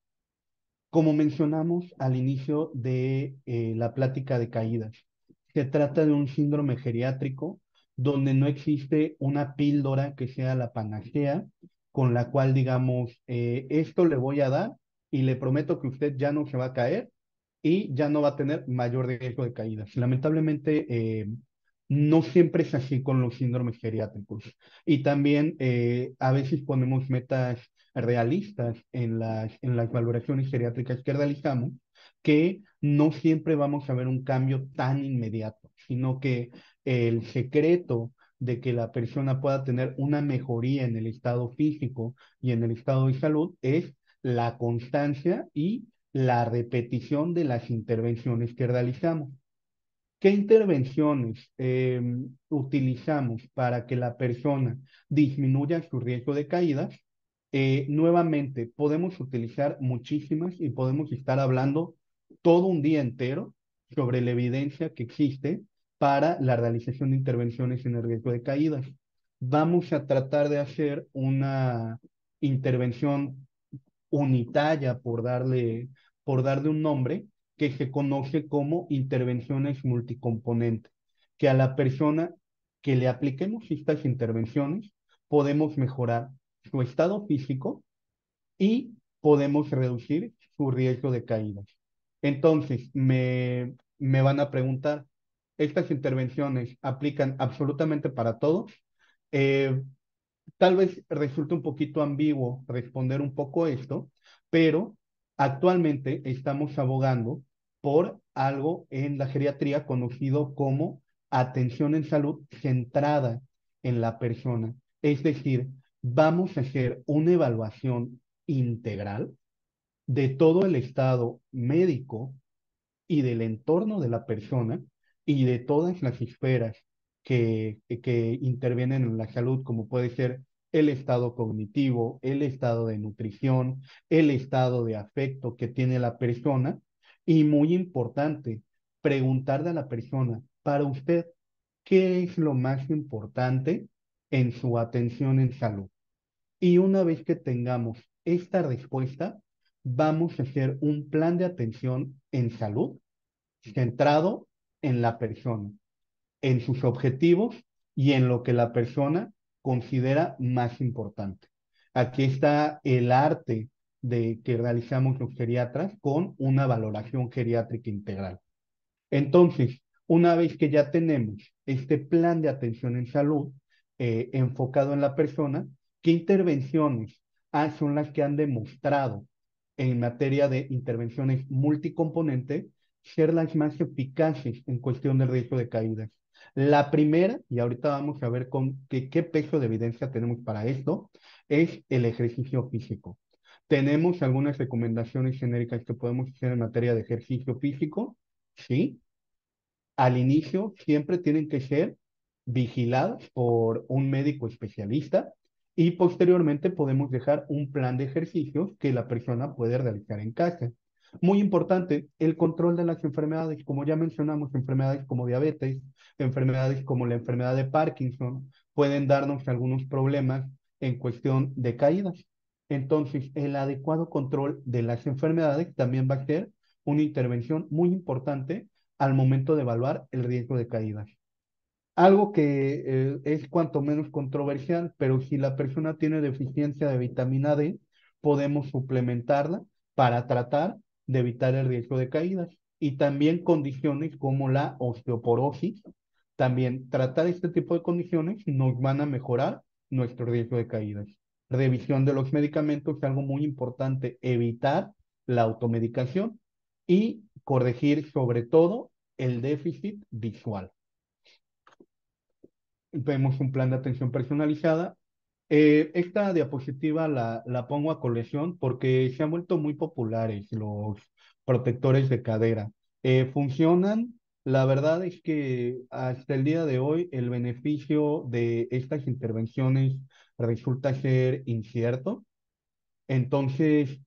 Como mencionamos al inicio de la plática de caídas, se trata de un síndrome geriátrico donde no existe una píldora que sea la panacea con la cual digamos, esto le voy a dar y le prometo que usted ya no se va a caer y ya no va a tener mayor riesgo de caídas. Lamentablemente, no siempre es así con los síndromes geriátricos. Y también a veces ponemos metas realistas en las valoraciones geriátricas que realizamos, que no siempre vamos a ver un cambio tan inmediato, sino que el secreto de que la persona pueda tener una mejoría en el estado físico y en el estado de salud es la constancia y la repetición de las intervenciones que realizamos. ¿Qué intervenciones utilizamos para que la persona disminuya su riesgo de caídas? Nuevamente, podemos utilizar muchísimas y podemos estar hablando todo un día entero sobre la evidencia que existe para la realización de intervenciones en el riesgo de caídas. Vamos a tratar de hacer una intervención unitaria, por darle un nombre, que se conoce como intervenciones multicomponentes, que a la persona que le apliquemos estas intervenciones podemos mejorar su estado físico y podemos reducir su riesgo de caídas. Entonces, me van a preguntar, ¿estas intervenciones aplican absolutamente para todos? Eh, Tal vez resulte un poquito ambiguo responder un poco esto, pero actualmente estamos abogando por algo en la geriatría conocido como atención en salud centrada en la persona. Es decir, vamos a hacer una evaluación integral de todo el estado médico y del entorno de la persona y de todas las esferas que intervienen en la salud, como puede ser el estado cognitivo, el estado de nutrición, el estado de afecto que tiene la persona. Y muy importante, preguntarle a la persona, para usted, ¿qué es lo más importante en su atención en salud? Y una vez que tengamos esta respuesta, vamos a hacer un plan de atención en salud centrado en la persona, en sus objetivos y en lo que la persona considera más importante. Aquí está el arte de que realizamos los geriatras con una valoración geriátrica integral. Entonces, una vez que ya tenemos este plan de atención en salud enfocado en la persona, ¿qué intervenciones son las que han demostrado en materia de intervenciones multicomponentes ser las más eficaces en cuestión del riesgo de caídas? La primera, y ahorita vamos a ver qué peso de evidencia tenemos para esto, es el ejercicio físico. Tenemos algunas recomendaciones genéricas que podemos hacer en materia de ejercicio físico, sí, al inicio siempre tienen que ser vigilados por un médico especialista y posteriormente podemos dejar un plan de ejercicios que la persona puede realizar en casa. Muy importante, el control de las enfermedades, como ya mencionamos, enfermedades como diabetes, enfermedades como la enfermedad de Parkinson, pueden darnos algunos problemas en cuestión de caídas. Entonces, el adecuado control de las enfermedades también va a ser una intervención muy importante al momento de evaluar el riesgo de caídas. Algo que es cuanto menos controversial, pero si la persona tiene deficiencia de vitamina D, podemos suplementarla para tratar de evitar el riesgo de caídas. Y también condiciones como la osteoporosis, también tratar este tipo de condiciones nos van a mejorar nuestro riesgo de caídas. Revisión de los medicamentos es algo muy importante, evitar la automedicación y corregir sobre todo el déficit visual. Vemos un plan de atención personalizada. Esta diapositiva la pongo a colección porque se han vuelto muy populares los protectores de cadera. Funcionan, la verdad es que hasta el día de hoy el beneficio de estas intervenciones resulta ser incierto. Entonces,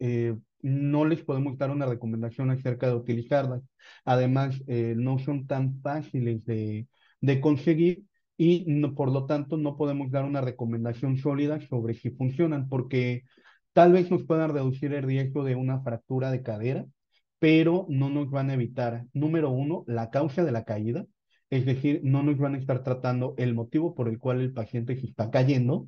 no les podemos dar una recomendación acerca de utilizarlas. Además, no son tan fáciles de conseguir y por lo tanto no podemos dar una recomendación sólida sobre si funcionan, porque tal vez nos puedan reducir el riesgo de una fractura de cadera, pero no nos van a evitar, número uno, la causa de la caída, es decir, no nos van a estar tratando el motivo por el cual el paciente se está cayendo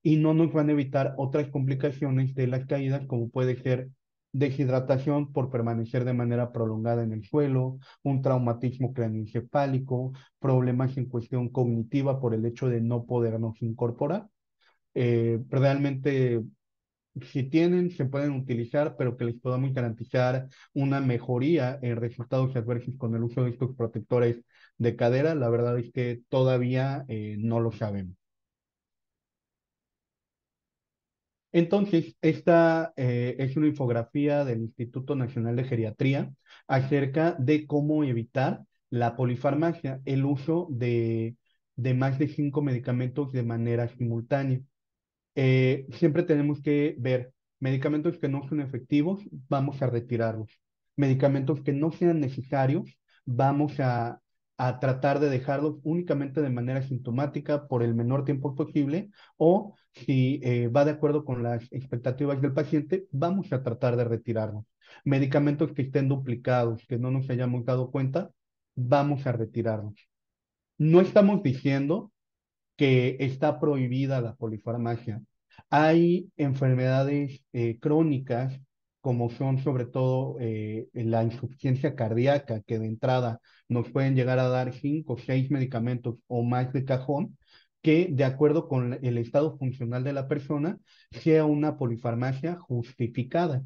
y no nos van a evitar otras complicaciones de las caídas, como puede ser deshidratación por permanecer de manera prolongada en el suelo, un traumatismo craneoencefálico, problemas en cuestión cognitiva por el hecho de no podernos incorporar. Realmente, si tienen, se pueden utilizar, pero que les podamos garantizar una mejoría en resultados adversos con el uso de estos protectores de cadera, la verdad es que todavía no lo sabemos. Entonces, esta es una infografía del Instituto Nacional de Geriatría acerca de cómo evitar la polifarmacia, el uso de más de 5 medicamentos de manera simultánea. Siempre tenemos que ver medicamentos que no son efectivos, vamos a retirarlos. Medicamentos que no sean necesarios, vamos a tratar de dejarlos únicamente de manera sintomática por el menor tiempo posible o si va de acuerdo con las expectativas del paciente, vamos a tratar de retirarlos. Medicamentos que estén duplicados, que no nos hayamos dado cuenta, vamos a retirarlos. No estamos diciendo que está prohibida la polifarmacia. Hay enfermedades crónicas, como son sobre todo la insuficiencia cardíaca, que de entrada nos pueden llegar a dar 5 o 6 medicamentos o más de cajón, que de acuerdo con el estado funcional de la persona, sea una polifarmacia justificada.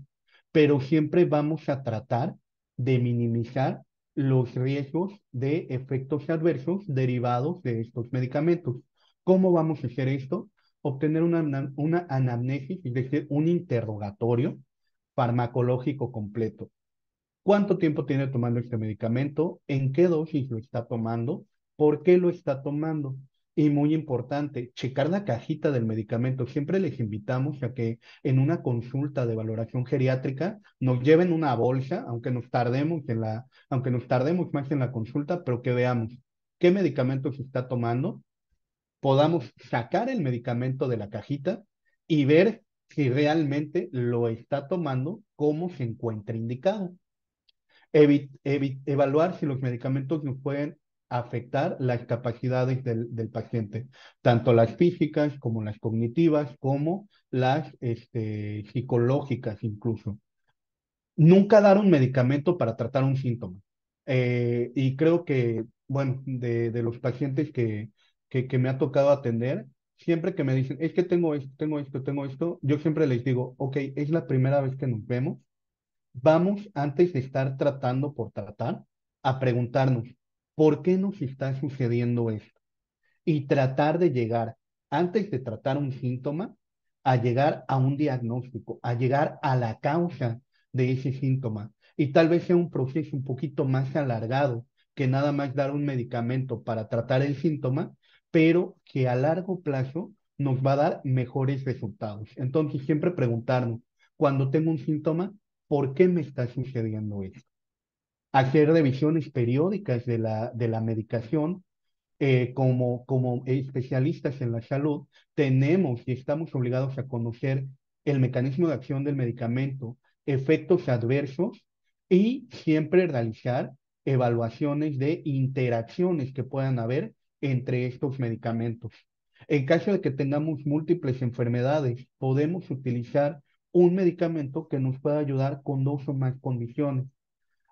Pero siempre vamos a tratar de minimizar los riesgos de efectos adversos derivados de estos medicamentos. ¿Cómo vamos a hacer esto? Obtener una anamnesis, es decir, un interrogatorio farmacológico completo. ¿Cuánto tiempo tiene tomando este medicamento? ¿En qué dosis lo está tomando? ¿Por qué lo está tomando? Y muy importante, checar la cajita del medicamento. Siempre les invitamos a que en una consulta de valoración geriátrica nos lleven una bolsa, aunque nos tardemos más en la consulta, pero que veamos qué medicamento se está tomando, podamos sacar el medicamento de la cajita y ver si realmente lo está tomando como se encuentra indicado. Evaluar si los medicamentos nos pueden afectar las capacidades del paciente, tanto las físicas como las cognitivas, como las psicológicas incluso. Nunca dar un medicamento para tratar un síntoma. Y creo que, bueno, de los pacientes que me ha tocado atender, siempre que me dicen, es que tengo esto, tengo esto, tengo esto, yo siempre les digo, ok, es la primera vez que nos vemos, vamos antes de estar tratando por tratar, a preguntarnos, ¿por qué nos está sucediendo esto? Y tratar de llegar, antes de tratar un síntoma, a llegar a un diagnóstico, a llegar a la causa de ese síntoma. Y tal vez sea un proceso un poquito más alargado que nada más dar un medicamento para tratar el síntoma, pero que a largo plazo nos va a dar mejores resultados. Entonces, siempre preguntarnos, cuando tengo un síntoma, ¿por qué me está sucediendo esto? Hacer revisiones periódicas de la medicación como especialistas en la salud, tenemos y estamos obligados a conocer el mecanismo de acción del medicamento, efectos adversos y siempre realizar evaluaciones de interacciones que puedan haber entre estos medicamentos. En caso de que tengamos múltiples enfermedades, podemos utilizar un medicamento que nos pueda ayudar con dos o más condiciones.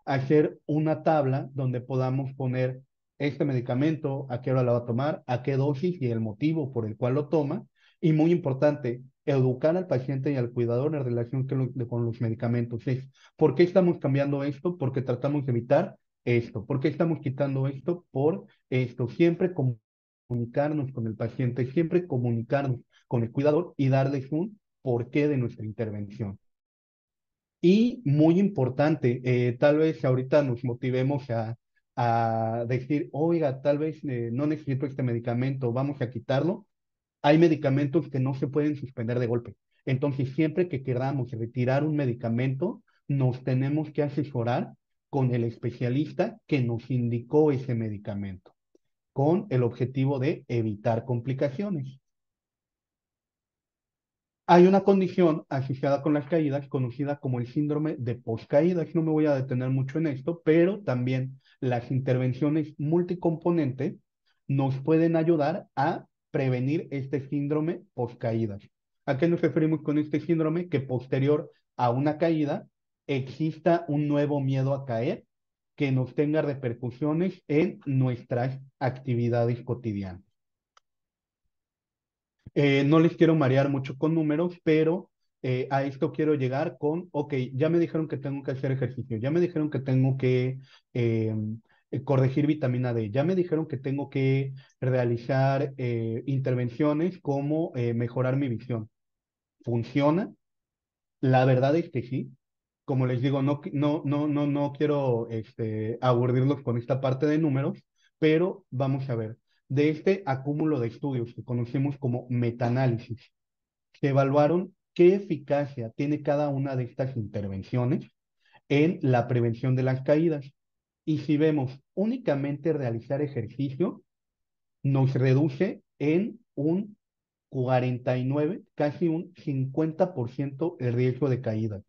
Hacer una tabla donde podamos poner este medicamento, a qué hora lo va a tomar, a qué dosis y el motivo por el cual lo toma. Y muy importante, educar al paciente y al cuidador en relación con los medicamentos. Es, ¿por qué estamos cambiando esto? Porque tratamos de evitar esto. ¿Por qué estamos quitando esto? Por esto. Siempre comunicarnos con el paciente, siempre comunicarnos con el cuidador y darles un porqué de nuestra intervención. Y muy importante, tal vez ahorita nos motivemos a decir, oiga, tal vez no necesito este medicamento, vamos a quitarlo. Hay medicamentos que no se pueden suspender de golpe. Entonces, siempre que queramos retirar un medicamento, nos tenemos que asesorar con el especialista que nos indicó ese medicamento, con el objetivo de evitar complicaciones. Hay una condición asociada con las caídas conocida como el síndrome de poscaídas. No me voy a detener mucho en esto, pero también las intervenciones multicomponentes nos pueden ayudar a prevenir este síndrome poscaídas. ¿A qué nos referimos con este síndrome? Que posterior a una caída exista un nuevo miedo a caer que nos tenga repercusiones en nuestras actividades cotidianas. No les quiero marear mucho con números, pero a esto quiero llegar con, ok, ya me dijeron que tengo que hacer ejercicio, ya me dijeron que tengo que eh, corregir vitamina D, ya me dijeron que tengo que realizar intervenciones como mejorar mi visión. ¿Funciona? La verdad es que sí. Como les digo, no quiero aburrirlos con esta parte de números, pero vamos a ver. De este acúmulo de estudios que conocemos como metaanálisis, se evaluaron qué eficacia tiene cada una de estas intervenciones en la prevención de las caídas. Y si vemos únicamente realizar ejercicio, nos reduce en un 49, casi un 50% el riesgo de caída.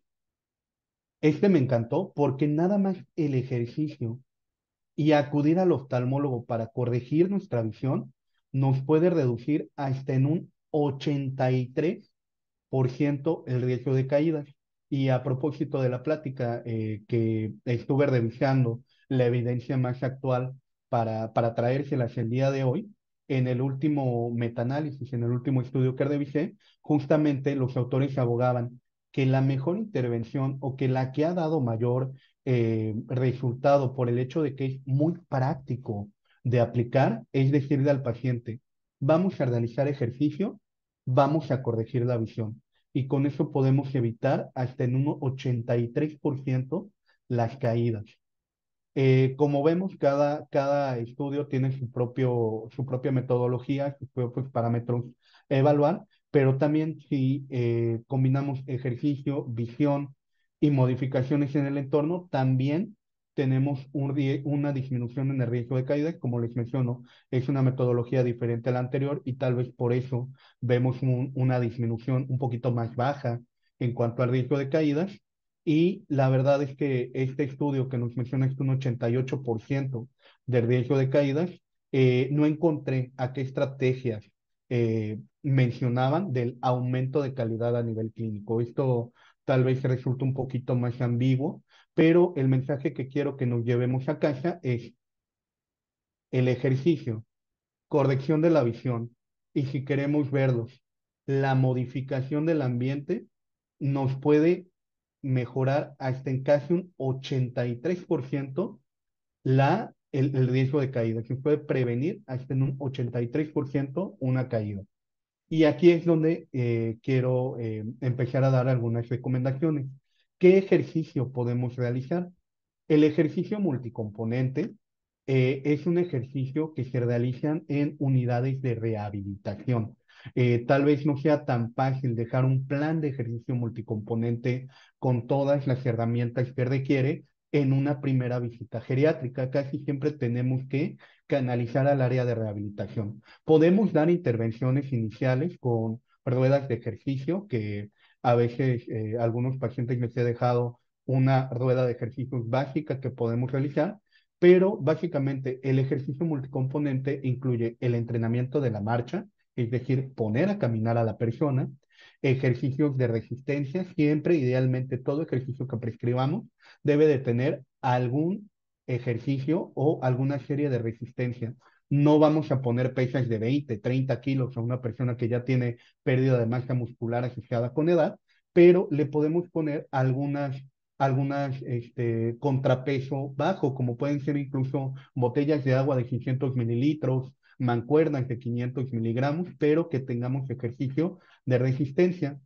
Este me encantó porque nada más el ejercicio y acudir al oftalmólogo para corregir nuestra visión nos puede reducir hasta en un 83% el riesgo de caídas. Y a propósito de la plática que estuve revisando la evidencia más actual para traérselas el día de hoy, en el último metaanálisis, en el último estudio que revisé, justamente los autores abogaban que la mejor intervención o que la que ha dado mayor resultado por el hecho de que es muy práctico de aplicar, es decirle al paciente, vamos a realizar ejercicio, vamos a corregir la visión. Y con eso podemos evitar hasta en un 83% las caídas. Como vemos, cada estudio tiene su propia metodología, sus propios parámetros a evaluar, pero también si combinamos ejercicio, visión y modificaciones en el entorno, también tenemos una disminución en el riesgo de caída. Como les menciono, es una metodología diferente a la anterior y tal vez por eso vemos una disminución un poquito más baja en cuanto al riesgo de caídas. Y la verdad es que este estudio que nos menciona es un 88% de riesgo de caídas. No encontré a qué estrategias mencionaban del aumento de calidad a nivel clínico. Esto tal vez resulta un poquito más ambiguo, pero el mensaje que quiero que nos llevemos a casa es el ejercicio, corrección de la visión, y si queremos verlos, la modificación del ambiente nos puede mejorar hasta en casi un 83% el riesgo de caída. Se puede prevenir hasta en un 83% una caída. Y aquí es donde quiero empezar a dar algunas recomendaciones. ¿Qué ejercicio podemos realizar? El ejercicio multicomponente es un ejercicio que se realizan en unidades de rehabilitación. Tal vez no sea tan fácil dejar un plan de ejercicio multicomponente con todas las herramientas que requiere en una primera visita geriátrica. Casi siempre tenemos que canalizar al área de rehabilitación. Podemos dar intervenciones iniciales con ruedas de ejercicio que a veces algunos pacientes les he dejado una rueda de ejercicios básica que podemos realizar, pero básicamente el ejercicio multicomponente incluye el entrenamiento de la marcha, es decir, poner a caminar a la persona, ejercicios de resistencia, siempre idealmente todo ejercicio que prescribamos debe de tener algún ejercicio o alguna serie de resistencia. No vamos a poner pesas de 20, 30 kilos a una persona que ya tiene pérdida de masa muscular asociada con edad, pero le podemos poner algunas contrapeso bajo, como pueden ser incluso botellas de agua de 600 mililitros, mancuernas de 500 miligramos, pero que tengamos ejercicio de resistencia.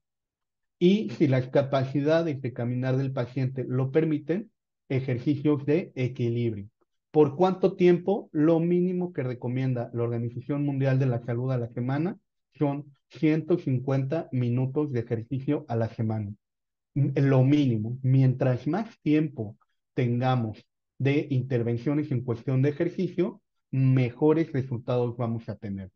Y si las capacidades de caminar del paciente lo permiten, ejercicios de equilibrio. ¿Por cuánto tiempo? Lo mínimo que recomienda la Organización Mundial de la Salud a la semana son 150 minutos de ejercicio a la semana. Lo mínimo. Mientras más tiempo tengamos de intervenciones en cuestión de ejercicio, mejores resultados vamos a tener.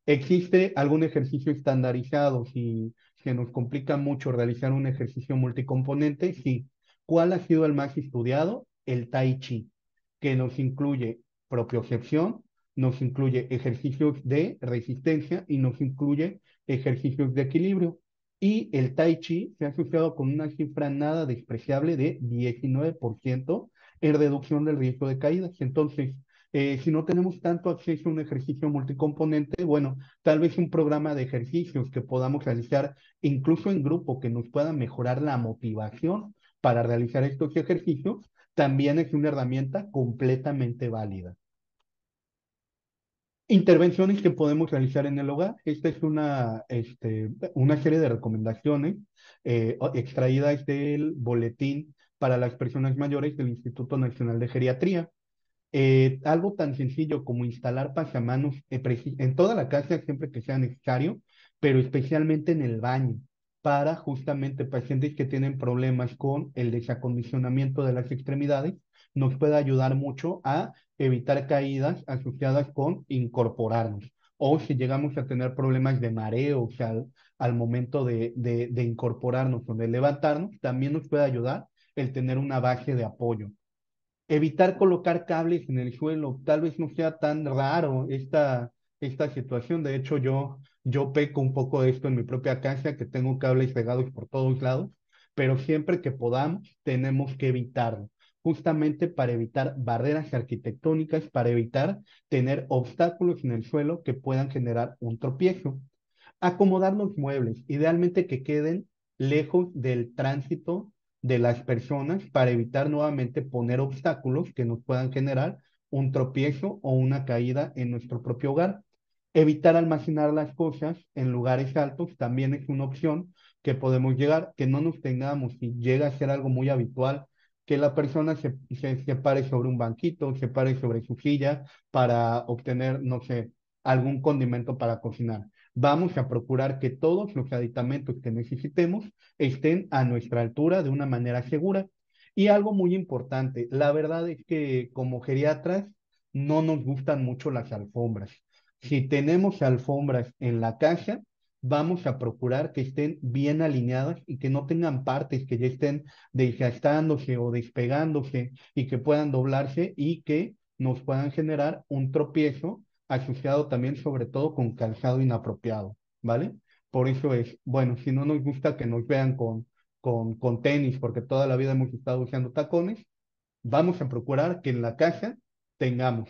¿Existe algún ejercicio estandarizado? Si se nos complica mucho realizar un ejercicio multicomponente, sí. ¿Cuál ha sido el más estudiado? El Tai Chi, que nos incluye propiocepción, nos incluye ejercicios de resistencia y nos incluye ejercicios de equilibrio. Y el Tai Chi se ha asociado con una cifra nada despreciable de 19% en reducción del riesgo de caídas. Entonces, si no tenemos tanto acceso a un ejercicio multicomponente, bueno, tal vez un programa de ejercicios que podamos realizar incluso en grupo que nos pueda mejorar la motivación para realizar estos ejercicios, también es una herramienta completamente válida. Intervenciones que podemos realizar en el hogar. Esta es una serie de recomendaciones extraídas del boletín para las personas mayores del Instituto Nacional de Geriatría. Algo tan sencillo como instalar pasamanos en toda la casa siempre que sea necesario, pero especialmente en el baño, para justamente pacientes que tienen problemas con el desacondicionamiento de las extremidades, nos puede ayudar mucho a evitar caídas asociadas con incorporarnos. O si llegamos a tener problemas de mareo, o sea, al momento de incorporarnos o de levantarnos, también nos puede ayudar el tener una base de apoyo. Evitar colocar cables en el suelo. Tal vez no sea tan raro esta situación. De hecho, yo peco un poco de esto en mi propia casa, que tengo cables pegados por todos lados, pero siempre que podamos, tenemos que evitarlo, justamente para evitar barreras arquitectónicas, para evitar tener obstáculos en el suelo que puedan generar un tropiezo. Acomodar los muebles, idealmente que queden lejos del tránsito de las personas para evitar nuevamente poner obstáculos que nos puedan generar un tropiezo o una caída en nuestro propio hogar. Evitar almacenar las cosas en lugares altos también es una opción que podemos llegar, que no nos tengamos, si llega a ser algo muy habitual, que la persona se pare sobre un banquito, se pare sobre su silla para obtener, no sé, algún condimento para cocinar. Vamos a procurar que todos los aditamentos que necesitemos estén a nuestra altura de una manera segura. Y algo muy importante, la verdad es que como geriatras no nos gustan mucho las alfombras. Si tenemos alfombras en la casa, vamos a procurar que estén bien alineadas y que no tengan partes que ya estén desgastándose o despegándose y que puedan doblarse y que nos puedan generar un tropiezo asociado también sobre todo con calzado inapropiado, ¿vale? Por eso es, bueno, si no nos gusta que nos vean con tenis, porque toda la vida hemos estado usando tacones, vamos a procurar que en la casa tengamos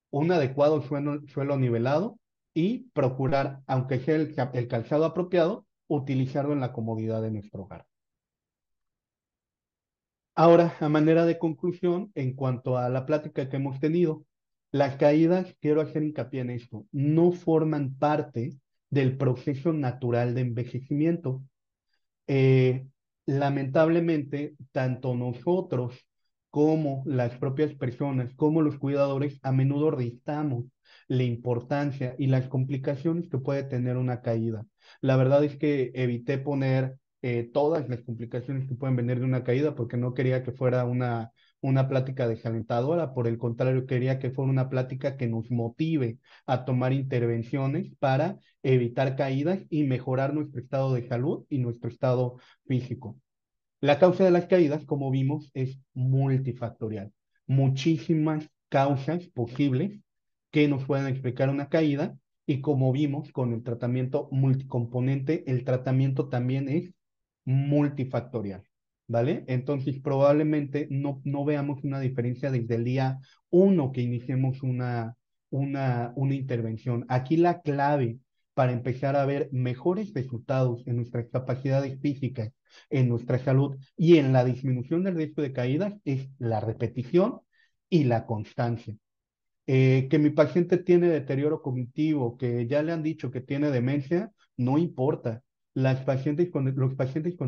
un adecuado suelo nivelado y procurar, aunque sea el calzado apropiado, utilizarlo en la comodidad de nuestro hogar. Ahora, a manera de conclusión, en cuanto a la plática que hemos tenido, las caídas, quiero hacer hincapié en esto, no forman parte del proceso natural de envejecimiento. eh, Lamentablemente, tanto nosotros como las propias personas, como los cuidadores, a menudo restamos la importancia y las complicaciones que puede tener una caída. La verdad es que evité poner todas las complicaciones que pueden venir de una caída porque no quería que fuera una plática desalentadora, por el contrario, quería que fuera una plática que nos motive a tomar intervenciones para evitar caídas y mejorar nuestro estado de salud y nuestro estado físico. La causa de las caídas, como vimos, es multifactorial. muchísimas causas posibles que nos pueden explicar una caída y como vimos con el tratamiento multicomponente, el tratamiento también es multifactorial, ¿vale? Entonces probablemente no veamos una diferencia desde el día uno que iniciemos una intervención. Aquí la clave para empezar a ver mejores resultados en nuestras capacidades físicas, en nuestra salud y en la disminución del riesgo de caídas es la repetición y la constancia. Que mi paciente tiene deterioro cognitivo, que ya le han dicho que tiene demencia, no importa. Los pacientes con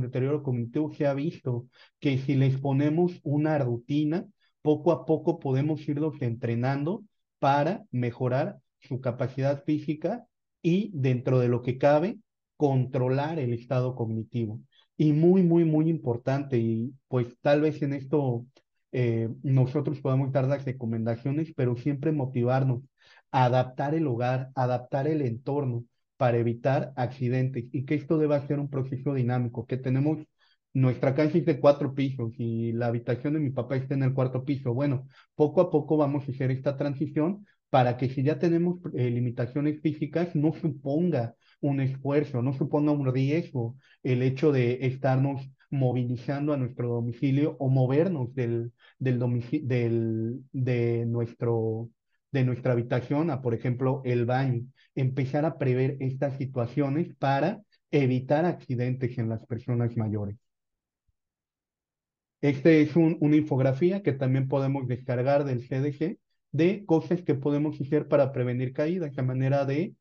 deterioro cognitivo se ha visto que si les ponemos una rutina, poco a poco podemos irlos entrenando para mejorar su capacidad física y dentro de lo que cabe, controlar el estado cognitivo. Y muy, muy, muy importante, y pues tal vez en esto nosotros podemos dar las recomendaciones, pero siempre motivarnos a adaptar el hogar, adaptar el entorno para evitar accidentes y que esto deba ser un proceso dinámico, que tenemos nuestra casa es de 4 pisos y la habitación de mi papá está en el cuarto piso. Bueno, poco a poco vamos a hacer esta transición para que si ya tenemos limitaciones físicas, no suponga un esfuerzo, no suponga un riesgo el hecho de estarnos movilizando a nuestro domicilio o movernos de nuestra habitación a, por ejemplo, el baño. Empezar a prever estas situaciones para evitar accidentes en las personas mayores. Este es una infografía que también podemos descargar del CDC de cosas que podemos hacer para prevenir caídas a manera de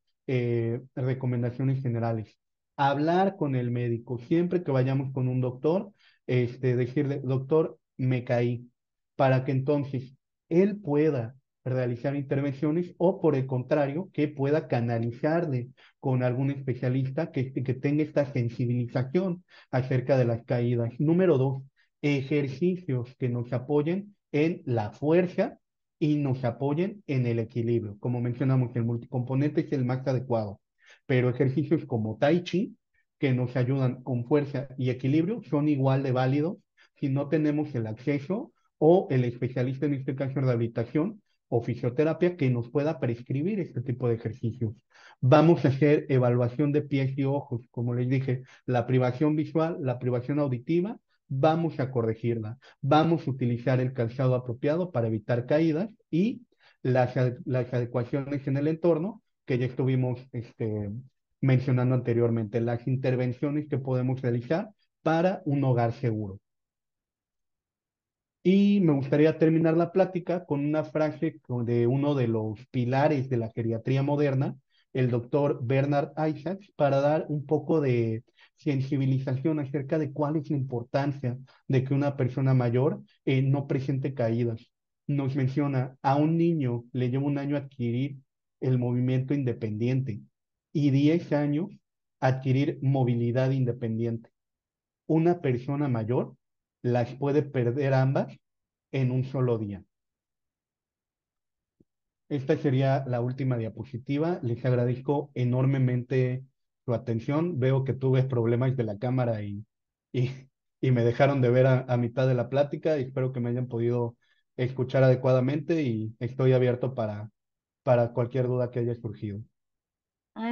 recomendaciones generales. Hablar con el médico, siempre que vayamos con un doctor, decirle, doctor, me caí, para que entonces él pueda realizar intervenciones o por el contrario, que pueda canalizarle con algún especialista que tenga esta sensibilización acerca de las caídas. Número dos, ejercicios que nos apoyen en la fuerza y nos apoyen en el equilibrio. Como mencionamos, el multicomponente es el más adecuado, pero ejercicios como Tai Chi, que nos ayudan con fuerza y equilibrio, son igual de válidos si no tenemos el acceso o el especialista, en este caso, en rehabilitación o fisioterapia, que nos pueda prescribir este tipo de ejercicios. Vamos a hacer evaluación de pies y ojos, como les dije, la privación visual, la privación auditiva vamos a corregirla. Vamos a utilizar el calzado apropiado para evitar caídas y las adecuaciones en el entorno que ya estuvimos mencionando anteriormente, las intervenciones que podemos realizar para un hogar seguro. Y me gustaría terminar la plática con una frase de uno de los pilares de la geriatría moderna, el doctor Bernard Isaacs, para dar un poco de sensibilización acerca de cuál es la importancia de que una persona mayor no presente caídas. Nos menciona, a un niño le lleva un año adquirir el movimiento independiente y 10 años adquirir movilidad independiente. Una persona mayor las puede perder ambas en un solo día. Esta sería la última diapositiva. Les agradezco enormemente su atención. Veo que tuve problemas de la cámara y, y me dejaron de ver a mitad de la plática. Espero que me hayan podido escuchar adecuadamente y estoy abierto para cualquier duda que haya surgido.